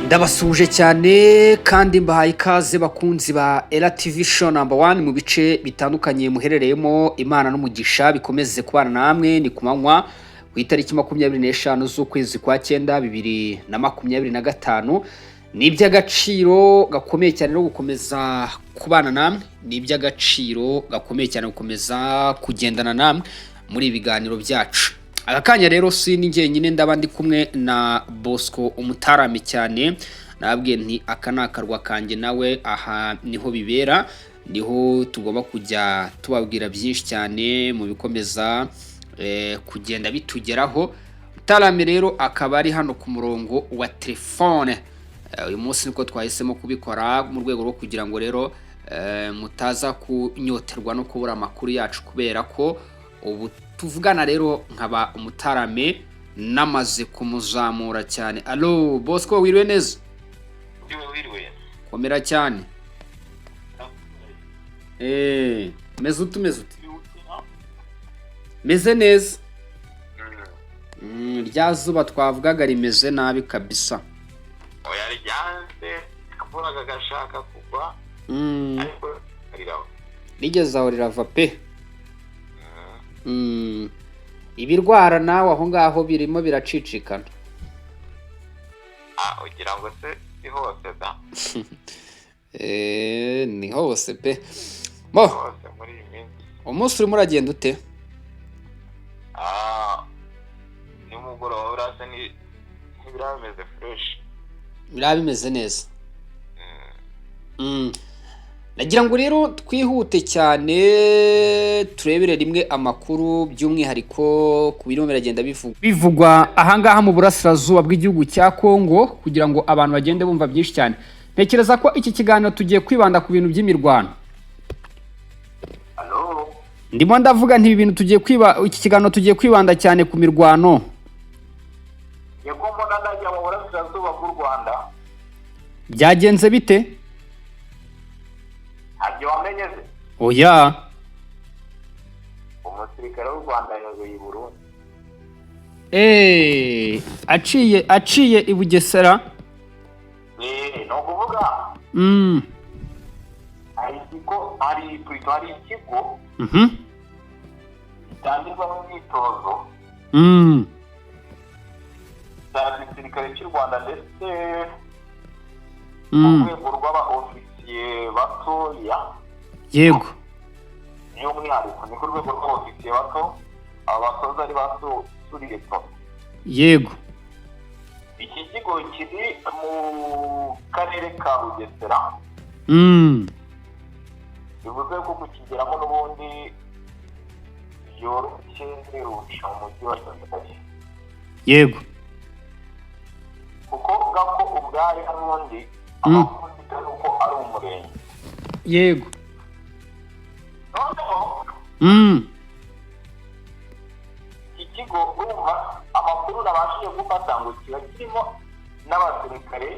ndabasuje cyane kandi mbahaye ikaze bakunzi ba Ela TV show number 1 mu bice bitandukanye muherereyemo. Imana n'umugisha bikomeze kubana namwe. Ni kumanywa ku itariki 25 z'ukwezi kwa 9 2025. Ni iby'agaciro gakomeye cyane no gukomeza kubana namwe, ni iby'agaciro gakomeye cyane gukomeza kugendana namwe muri ibiganiro byacu. Akanya rero si ninjye nyine ndaba ndi kumwe na Bosco umutarami cyane. Nabwiye nti aka nakarwa kanjye nawe aha niho bibera, niho tugomba kujya tubabwira byinshi cyane mu bikomeza kugenda bitugeraho. Mutarami rero akaba ari hano ku murongo wa telefone. Uyu munsi niko twahisemo kubikora mu rwego rwo kugira ngo rero mutaza kunyoterwa no kubura amakuru yacu, kubera ko ubu tuvugana rero nkaba umutarame namaze kumuzamura cyane. Allo Bosco, wiriwe neza? Wiriwe. Komera cyane. Meze ute? Meze neza. Rya zuba twavugaga rimeze nabi kabisa. Oya ryanze kaburaga gashaka kugwa. Ariko riraho. Rigeze aho rirava pe. Ibirwara nawe aho ngaho birimo biracicikana. Ugira ngo se ni hose da. Ni hose pe. Mo hose muri iyi minsi. Umunsi urimo uragenda ute? Ni mugoroba urasa ni bimeze fresh. Bimeze neza. Nagira ngo rero twihute cyane turebere rimwe amakuru by'umwihariko ku birimo biragenda bivugwa ahangaha mu burasirazuba bw'igihugu cya Kongo, kugira ngo abantu bagende bumva byinshi cyane. Ntekereza ko iki kiganiro tugiye kwibanda ku bintu by'imirwano. Allo? Ndimo ndavuga nti ibintu iki kiganiro tugiye kwibanda cyane ku mirwano. Yego mbona ndajya mu burasirazuba bw'u Rwanda. Byagenze bite? Ajya wamenyeze? Oya. Umusirikare w'u Rwanda yaguye i Burundi. Aciye i Bugesera. No kuvuga. Hari ikigo. Gitangirwamo imyitozo. Cya gisirikare cy'u Rwanda ndetse mu rwego rw'aba ofisiye batoya. Yego. By'umwihariko ni ku rwego rw'ofisiye bato, abasoza ari basuriye to. Yego. Iki kigo kiri mu karere ka Bugesera. Bivuze ko kukigeramo n'ubundi yoroshye birusha mu mujyi wa Kigali. Yego. Kuko gako ubwari n'ubundi amakuru bitari uko ari umurenge. Yego. Iki kigo urumva amakuru nabashije gufata ngo kiba kirimo n'abasirikare.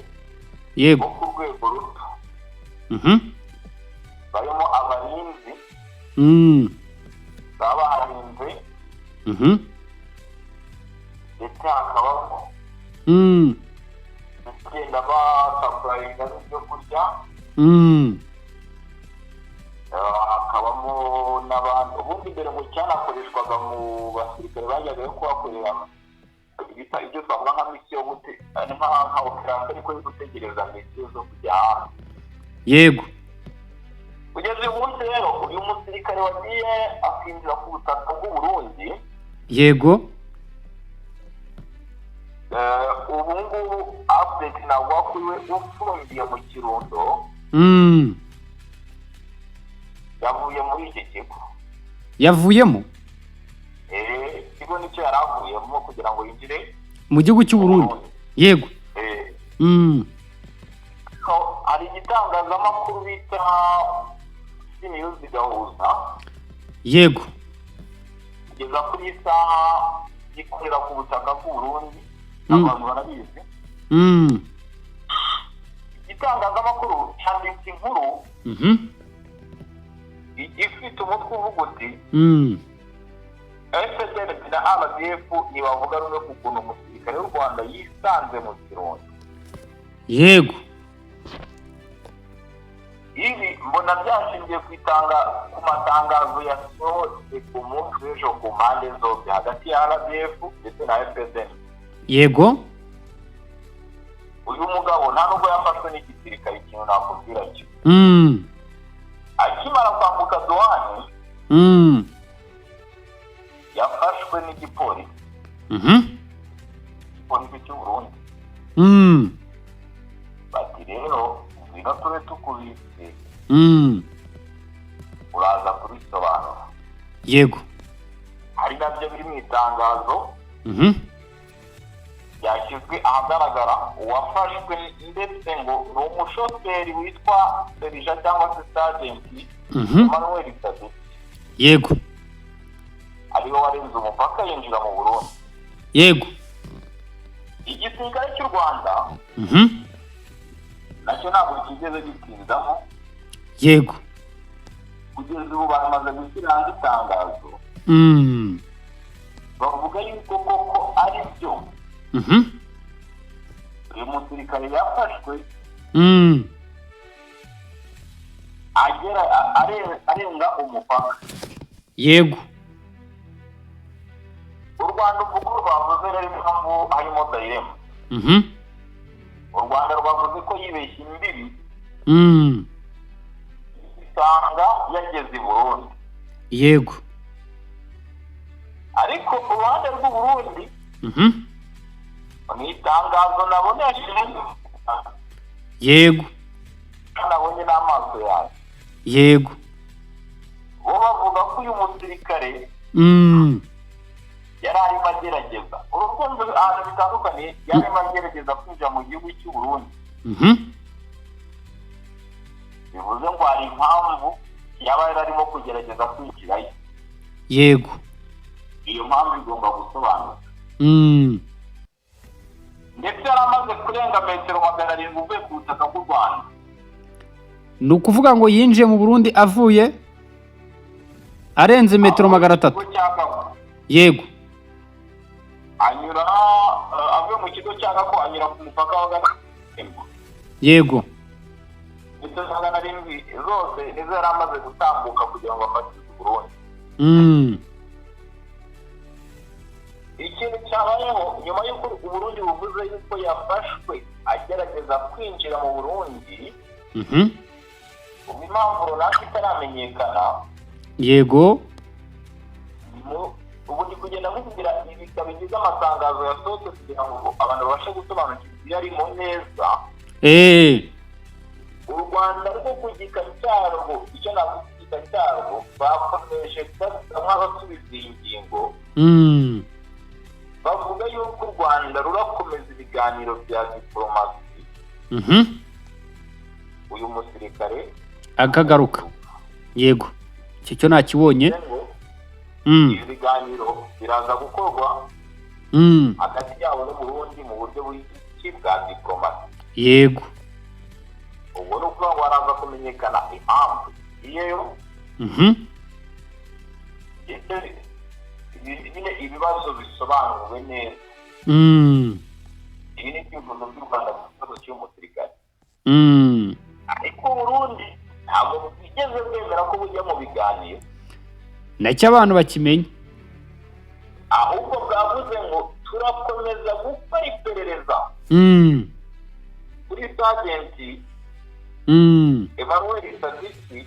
Yego. Bo ku rwego ruto. Barimo abarinzi. Baba barinze. Ndetse hakabamo bagenda basapurayinga n'ibyo kurya. Hakabamo n'abantu ubundi mbere ngo cyanakoreshwaga mu basirikare bajyaga yo kuhakorera ibyo twavuga nka misiyo nka operasiyo ariko yo gutegereza misiyo zo kujya hanze. Yego. Kugeza uyu munsi rero uyu musirikare wagiye akinjira ku butaka bw'u Burundi. Yego. Ubu ngubu update ntabwo wakuriwe ufungiye mu Kirundo. Yavuye muri iki kigo. Yavuyemo? Ikigo nicyo yari avuyemo kugira ngo yinjire mu gihugu cy'u Burundi. Yego. Hari igitangazamakuru bita News Gahuza. Yego. Kugeza kuri isaha gikorera ku butaka bw'u Burundi. Abantu barabizi. Igitangazamakuru cyanditse inkuru. Ifite umutwe uvuga uti FDL na RDF ntibavuga rumwe ku kuntu umusirikare w'u Rwanda yisanze mu Kirundo. yego ibi mbona byashingiye ku matangazo yasohotse ku munsi w'ejo ku mpande zombi hagati ya RDF ndetse na FDN. yego uyu mugabo nta nubwo yafashwe n'igisirikare, ikintu nakubwira cyo akimara kwambuka douane yafashwe n'igipolisi igipolisi cy'u Burundi bati rero ngwino tube tukubise uraza kubisobanura. yego hari nabyo biri mu itangazo yashyizwe ahagaragara. uwafashwe ndetse ngo ni umushoferi witwa Serija cyangwa se Sergent Emmanuel Tadei, yego ariwe warenze umupaka yinjira mu Burundi. yego igisirikare cy'u Rwanda nacyo ntabwo kigeze gitindaho. yego kugeza ubu bamaze gushyira hanze itangazo bavuga yuko koko ari byo uyu musirikare yafashwe arenga umupaka. yego u Rwanda ubwo rwavuze rero impamvu harimo dayirema. u Rwanda rwavuze ko yibeshye imbibi usanga yageze i Burundi. yego ariko uruhande rw'u Burundi mu itangazo naboneshije yego nabonye n'amaso yawe yego bo bavuga ko uyu musirikare yari arimo agerageza urukundo ahantu bitandukanye, yari arimo agerageza kwinjira mu gihugu cy'u Burundi. bivuze ngo hari impamvu yaba yari arimo kugerageza kwinjirayo. yego iyo mpamvu igomba gusobanuka. ndetse yari amaze kurenga metero 700 uvuye ku butaka bw'u Rwanda. ni ukuvuga ngo yinjiye mu Burundi avuye arenze metero 300. yego anyura avuye mu kigo cya Gako anyura ku mupaka wa Gatembo. yego metero 700 zose nizo yari amaze gutambuka kugira ngo afate u Burundi. ikintu cyabayeho nyuma y'uko u Burundi buvuze yuko yafashwe agerageza kwinjira mu Burundi impamvu runaka itaramenyekana. yego ubu ndi kugenda nkubwira ibika bigize amatangazo yasohotse kugira ngo abantu babashe gusobanukirwa ibyo arimo neza. u Rwanda rwo ku gika cyarwo, icyo navuga igika cyarwo, bakomeje nk'abasubiza iyi ngingo bavuga yuko u Rwanda rurakomeza ibiganiro bya diplomasi. uyu musirikare akagaruka. yego icyo cyo nakibonye. ibi biganiro biraza gukorwa hagati yabo no Burundi mu buryo bwa diplomasi. yego ubwo ni ukuvuga ngo haraza kumenyekana impamvu iyo nyine ibibazo bisobanuwe neza. ibi ni ibyifuzo by'u Rwanda ku kibazo cy'uyu musirikare. ariko Burundi ntabwo bigeze bwemera ko bujya mu biganiro, nacyo abantu bakimenya. ahubwo bwavuze ngo turakomeza gukora iperereza kuri Sergent Emmanuel Tadei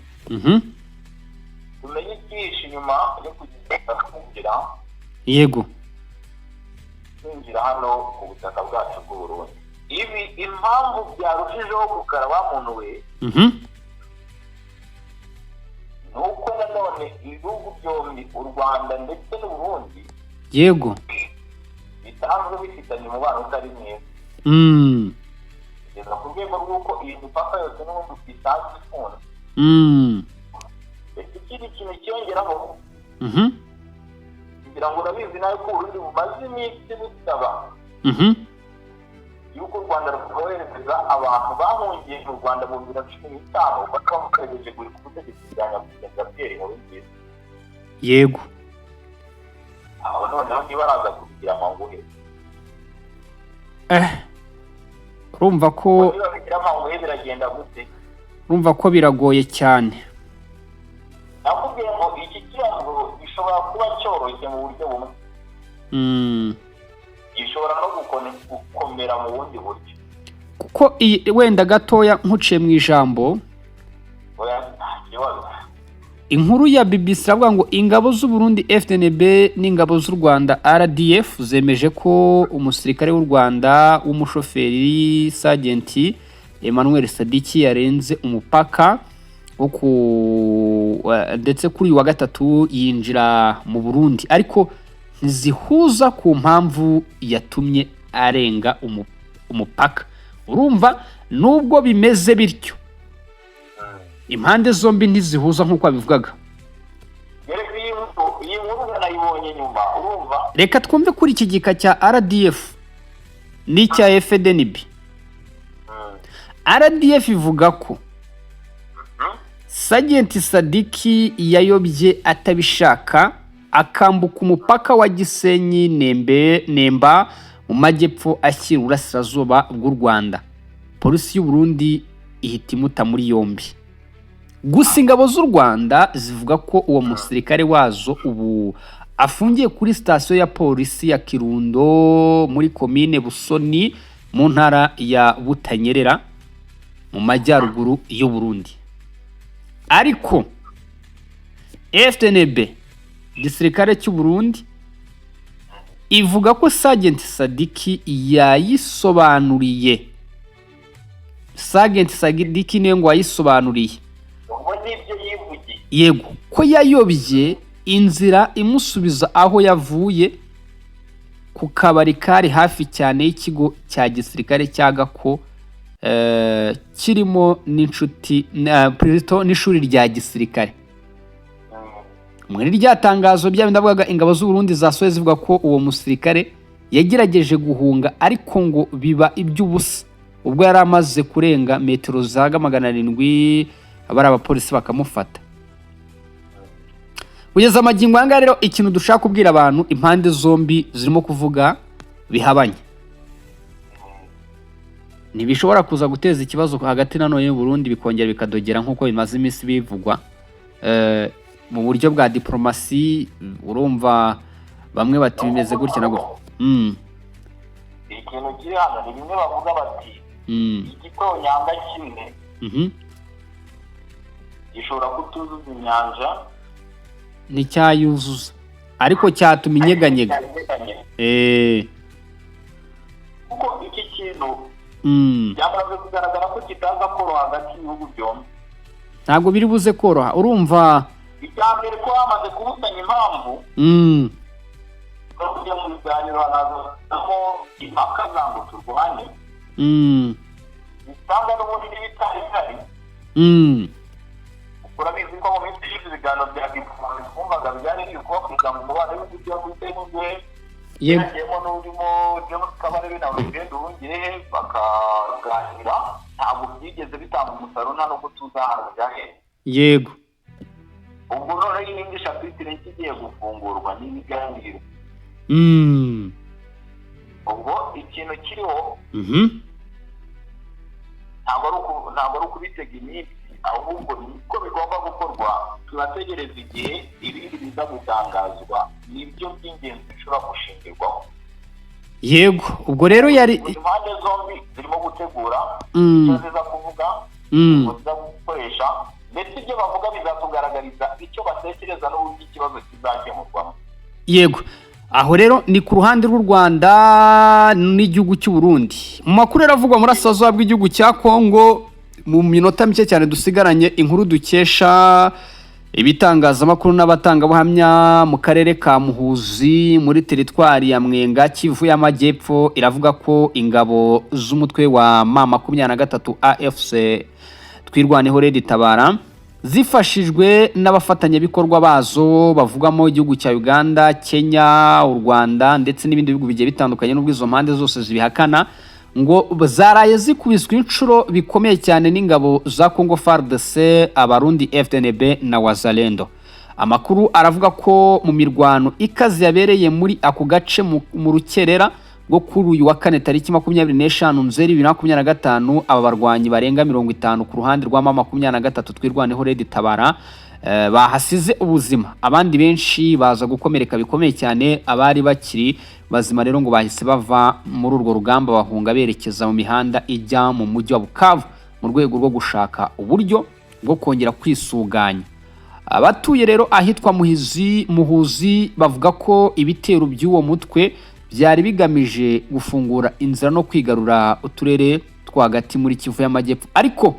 tumenye ikihishe inyuma yo kugenda kwinjira. yego kwinjira hano ku butaka bwacu bw'u Burundi. ibi impamvu byarushijeho gukara wa muntu we nuko nanone ibihugu byombi u Rwanda ndetse n'u Burundi yego bisanzwe bifitanye umubano utari mwiza. kugeza ku rwego rw'uko iyi mipaka yose n'ubundi isanzwe ifunze. ndetse ikindi kintu cyiyongeraho kugira ngo urabizi nawe ko Burundi bumaze iminsi busaba yuko u Rwanda rwohereza abantu bahungiye mu Rwanda mu 2015 bakaba bakoresheje ku butegetsi bwa Nyakwigendera Pierre Nkurunziza. yego aho noneho ntibaraza kubigira amanguhe. urumva ko bigira amabuye biragenda gute? urumva ko biragoye cyane. Nakubwiye ngo iki kibazo gishobora kuba cyoroshye mu buryo bumwe, gishobora no gukomera mu bundi buryo, kuko wenda gatoya nkuciye mu ijambo, inkuru ya BBC iravuga ngo ingabo z'u Burundi FDNB n'ingabo z'u Rwanda RDF zemeje ko umusirikare w'u Rwanda w'umushoferi Sergeant Emmanuel Sadiki yarenze umupaka ndetse kuri uyu wa gatatu yinjira mu Burundi, ariko ntizihuza ku mpamvu yatumye arenga umupaka. Urumva nubwo bimeze bityo, impande zombi ntizihuza nk'uko abivugaga. Reka twumve kuri iki gika cya RDF n'icya FDNB. RDF ivuga ko Sergeant Sadiki yayobye atabishaka akambuka umupaka wa Gisenyi Nemba mu majyepfo ashyira uburasirazuba bw'u Rwanda. Polisi y'u Burundi ihita imuta muri yombi. Gusa ingabo z'u Rwanda zivuga ko uwo musirikare wazo ubu afungiye kuri sitasiyo ya polisi ya Kirundo muri komine Busoni mu ntara ya Butanyerera mu majyaruguru y'u Burundi. Ariko FDNB gisirikare cy'u Burundi ivuga ko Sergeant Sadiki yayisobanuriye. Sergeant Sadiki niwe ngo yayisobanuriye. Yego ko yayobye inzira imusubiza aho yavuye ku kabari kari hafi cyane y'ikigo cya gisirikare cya Gako kirimo n'inshuti n'ishuri rya gisirikare. Muri rya tangazo ndavugaga ingabo z'u Burundi zasohoye zivuga ko uwo musirikare yagerageje guhunga ariko ngo biba iby'ubusa ubwo yari amaze kurenga metero zaga 700 abari abapolisi bakamufata. Kugeza amagingo anga rero ikintu dushaka kubwira abantu, impande zombi zirimo kuvuga bihabanye. Ntibishobora kuza guteza ikibazo hagati nanone y'u Burundi bikongera bikadogera nk'uko bimaze iminsi bivugwa mu buryo bwa diplomasi. Urumva bamwe bati bimeze gutya na gutya. Ikintu kiri hano ni bimwe bavuga bati igitonyanga kimwe gishobora kutuzuza inyanja nticyayuzuza ariko cyatuma inyeganyega. Kuko iki kintu byamaze kugaragara ko kitaza koroha hagati y'ibihugu byombi. Ntabwo biri buze koroha. Urumva icyambere ko hamaze kubusanya impamvu no kujya mu biganiro hanazamo impaka zango turwane bisanga n'ubundi n'ibitari bihari. Urabizi ko mu minsi y'ibyo biganiro bya diplomasi twumvaga byari biri kubakuza mu mubano w'igihugu w'ubutegetsi yegemo n'urimo James Kabarebe na Olivier Nduhungirehe bakaganira, ntabwo byigeze bitanga umusaruro nta nubwo tuzahara byahere. Yego. Ubwo none y'indi shapitire kigiye gufungurwa n'ibiganiro. Ubwo ikintu kiriho ntabwo ari ukubitega iminsi, ahubwo niko bigomba gukorwa. Turategereza igihe ibindi biza gutangazwa, nibyo by'ingenzi bishobora gushingirwaho. Yego. Ubwo rero yari impande zombi zirimo gutegura icyo ziza kuvuga, ziza gukoresha, ndetse ibyo bavuga bizatugaragariza icyo batekereza n'uburyo ikibazo kizakemurwamo. Yego. Aho rero ni ku ruhande rw'u Rwanda n'igihugu cy'u Burundi. Mu makuru yaravugwa muri asazo bw'igihugu cya Kongo mu minota mike cyane dusigaranye, inkuru dukesha ibitangazamakuru n'abatangabuhamya mu karere ka Muhuzi muri teritwari ya Mwenga Kivu y'Amajyepfo iravuga ko ingabo z'umutwe wa M23 AFC twirwaneho Red Tabara zifashijwe n'abafatanyabikorwa bazo bavugamo igihugu cya Uganda, Kenya, u Rwanda ndetse n'ibindi bihugu bigiye bitandukanye n'ubwo izo mpande zose zibihakana, ngo zaraye zikubiswe inshuro bikomeye cyane n'ingabo za Congo FARDC, Abarundi FDNB na Wazalendo. Amakuru aravuga ko mu mirwano ikaze yabereye muri ako gace mu rukerera bwo kuri uyu wa kane tariki 25 Nzeri 2025 aba barwanyi barenga 50 ku ruhande rwa M23 twirwaneho Red Tabara bahasize ubuzima, abandi benshi baza gukomereka bikomeye cyane, abari bakiri bazima rero ngo bahise bava muri urwo rugamba bahunga berekeza mu mihanda ijya mu mujyi wa Bukavu mu rwego rwo gushaka uburyo bwo kongera kwisuganya. Abatuye rero ahitwa Muhuzi bavuga ko ibitero by'uwo mutwe byari bigamije gufungura inzira no kwigarura uturere twagati muri Kivu y'Amajyepfo, ariko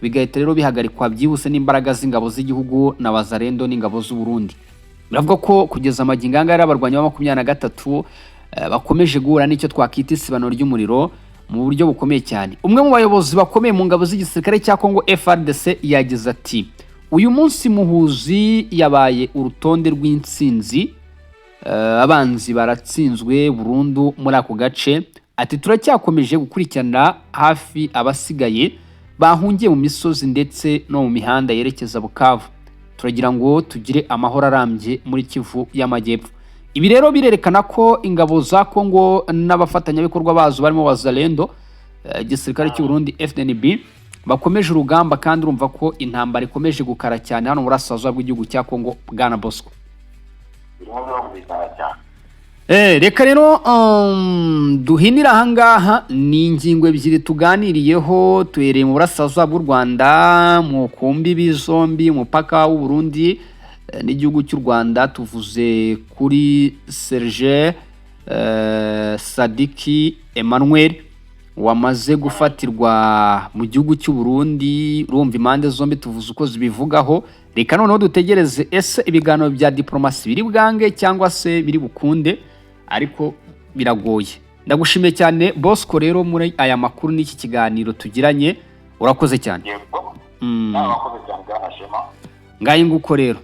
bigahita rero bihagarikwa byihuse n'imbaraga z'ingabo z'igihugu na Wazalendo n'ingabo z'u Burundi. Biravuga ko kugeza amagingo angara abarwanyi ba 23 bakomeje guhura n'icyo twakita isibano ry'umuriro mu buryo bukomeye cyane. Umwe mu bayobozi bakomeye mu ngabo z'igisirikare cya Kongo FARDC yagize ati uyu munsi Muhuzi yabaye urutonde rw'intsinzi, abanzi baratsinzwe burundu muri ako gace. Ati turacyakomeje gukurikirana hafi abasigaye bahungiye mu misozi ndetse no mu mihanda yerekeza Bukavu, turagira ngo tugire amahoro arambye muri Kivu y'Amajyepfo. Ibi rero birerekana ko ingabo za Kongo n'abafatanyabikorwa bazo barimo Wazalendo, igisirikare cy'u Burundi FDNB bakomeje urugamba, kandi urumva ko intambara ikomeje gukara cyane hano muri Burasirazuba bw'igihugu cya Kongo. Bwana Bosco, reka rero duhinira ahangaha. Ni ingingo ebyiri tuganiriyeho, tuhereye mu Burasirazuba bw'u Rwanda mu kumbibi zombi, umupaka w'u Burundi n'igihugu cy'u Rwanda. Tuvuze kuri Serge Sadiki Emmanuel wamaze gufatirwa mu gihugu cy'u Burundi. Urumva impande zombi tuvuze uko zibivugaho. Reka noneho dutegereze ese ibiganiro bya diplomasi biri bwange cyangwa se biri bukunde, ariko biragoye. Ndagushimiye cyane Bosco rero muri aya makuru n'iki kiganiro tugiranye, urakoze cyane. Yego. Nabakoze cyane bwana Shema. Ngaye nguko rero